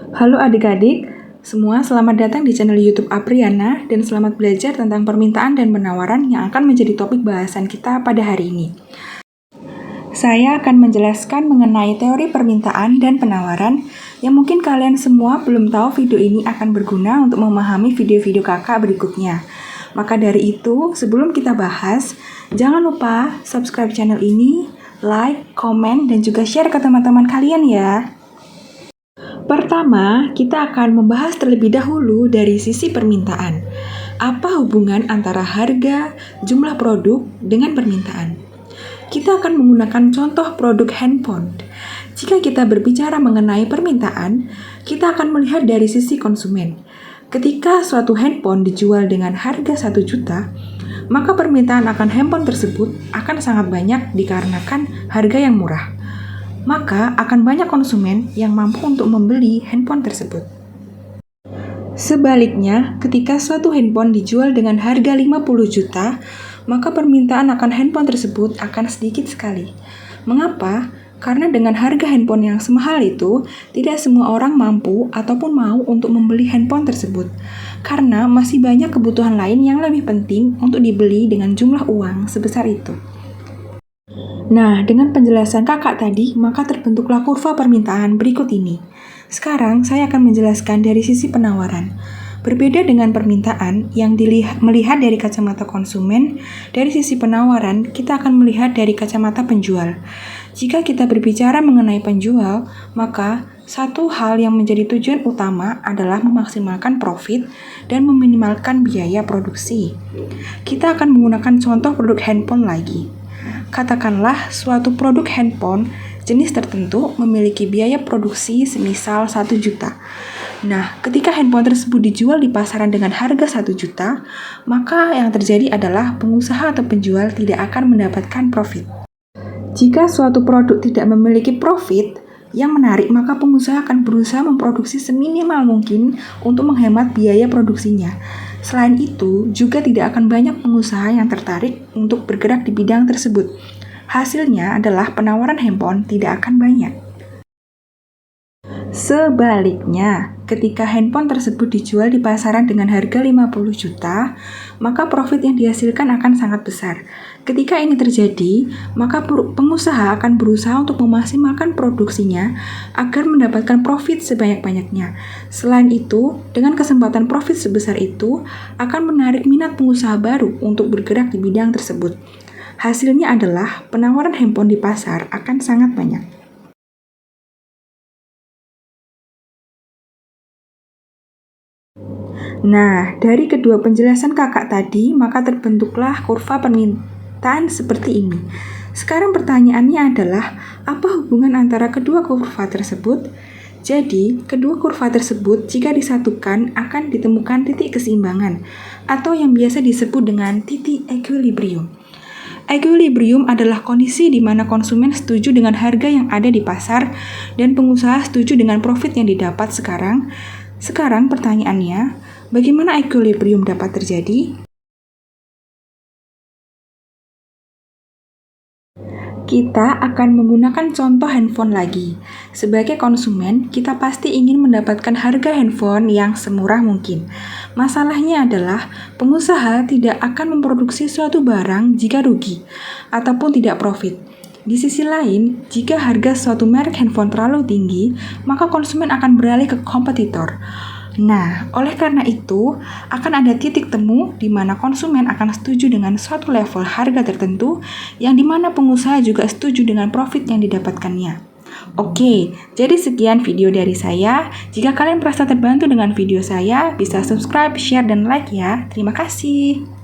Halo adik-adik, semua selamat datang di channel YouTube Apriana dan selamat belajar tentang permintaan dan penawaran yang akan menjadi topik bahasan kita pada hari ini. Saya akan menjelaskan mengenai teori permintaan dan penawaran yang mungkin kalian semua belum tahu. Video ini akan berguna untuk memahami video-video kakak berikutnya. Maka dari itu, sebelum kita bahas, jangan lupa subscribe channel ini, like, komen, dan juga share ke teman-teman kalian ya. Pertama, kita akan membahas terlebih dahulu dari sisi permintaan. Apa hubungan antara harga, jumlah produk, dengan permintaan? Kita akan menggunakan contoh produk handphone. Jika kita berbicara mengenai permintaan, kita akan melihat dari sisi konsumen. Ketika suatu handphone dijual dengan harga 1 juta, maka permintaan akan handphone tersebut akan sangat banyak dikarenakan harga yang murah. Maka akan banyak konsumen yang mampu untuk membeli handphone tersebut. Sebaliknya, ketika suatu handphone dijual dengan harga 50 juta, maka permintaan akan handphone tersebut akan sedikit sekali. Mengapa? Karena dengan harga handphone yang semahal itu, tidak semua orang mampu ataupun mau untuk membeli handphone tersebut. Karena masih banyak kebutuhan lain yang lebih penting untuk dibeli dengan jumlah uang sebesar itu. Nah, dengan penjelasan kakak tadi, maka terbentuklah kurva permintaan berikut ini. Sekarang, saya akan menjelaskan dari sisi penawaran. Berbeda dengan permintaan yang melihat dari kacamata konsumen, dari sisi penawaran, kita akan melihat dari kacamata penjual. Jika kita berbicara mengenai penjual, maka satu hal yang menjadi tujuan utama adalah memaksimalkan profit dan meminimalkan biaya produksi. Kita akan menggunakan contoh produk handphone lagi. Katakanlah suatu produk handphone jenis tertentu memiliki biaya produksi semisal 1 juta. Nah, ketika handphone tersebut dijual di pasaran dengan harga 1 juta, maka yang terjadi adalah pengusaha atau penjual tidak akan mendapatkan profit. Jika suatu produk tidak memiliki profit yang menarik, maka pengusaha akan berusaha memproduksi seminimal mungkin untuk menghemat biaya produksinya. Selain itu, juga tidak akan banyak pengusaha yang tertarik untuk bergerak di bidang tersebut. Hasilnya adalah penawaran handphone tidak akan banyak. Sebaliknya, ketika handphone tersebut dijual di pasaran dengan harga 50 juta, maka profit yang dihasilkan akan sangat besar. Ketika ini terjadi, maka pengusaha akan berusaha untuk memaksimalkan produksinya agar mendapatkan profit sebanyak-banyaknya. Selain itu, dengan kesempatan profit sebesar itu akan menarik minat pengusaha baru untuk bergerak di bidang tersebut. Hasilnya adalah penawaran handphone di pasar akan sangat banyak. Nah, dari kedua penjelasan kakak tadi, maka terbentuklah kurva permintaan seperti ini. Sekarang pertanyaannya adalah, apa hubungan antara kedua kurva tersebut? Jadi, kedua kurva tersebut jika disatukan akan ditemukan titik keseimbangan, atau yang biasa disebut dengan titik equilibrium. Equilibrium adalah kondisi di mana konsumen setuju dengan harga yang ada di pasar dan pengusaha setuju dengan profit yang didapat sekarang. Sekarang pertanyaannya, bagaimana equilibrium dapat terjadi? Kita akan menggunakan contoh handphone lagi. Sebagai konsumen, kita pasti ingin mendapatkan harga handphone yang semurah mungkin. Masalahnya adalah, pengusaha tidak akan memproduksi suatu barang jika rugi ataupun tidak profit. Di sisi lain, jika harga suatu merek handphone terlalu tinggi, maka konsumen akan beralih ke kompetitor. Nah, oleh karena itu, akan ada titik temu di mana konsumen akan setuju dengan suatu level harga tertentu, yang di mana pengusaha juga setuju dengan profit yang didapatkannya. Oke, jadi sekian video dari saya. Jika kalian merasa terbantu dengan video saya, bisa subscribe, share, dan like ya. Terima kasih.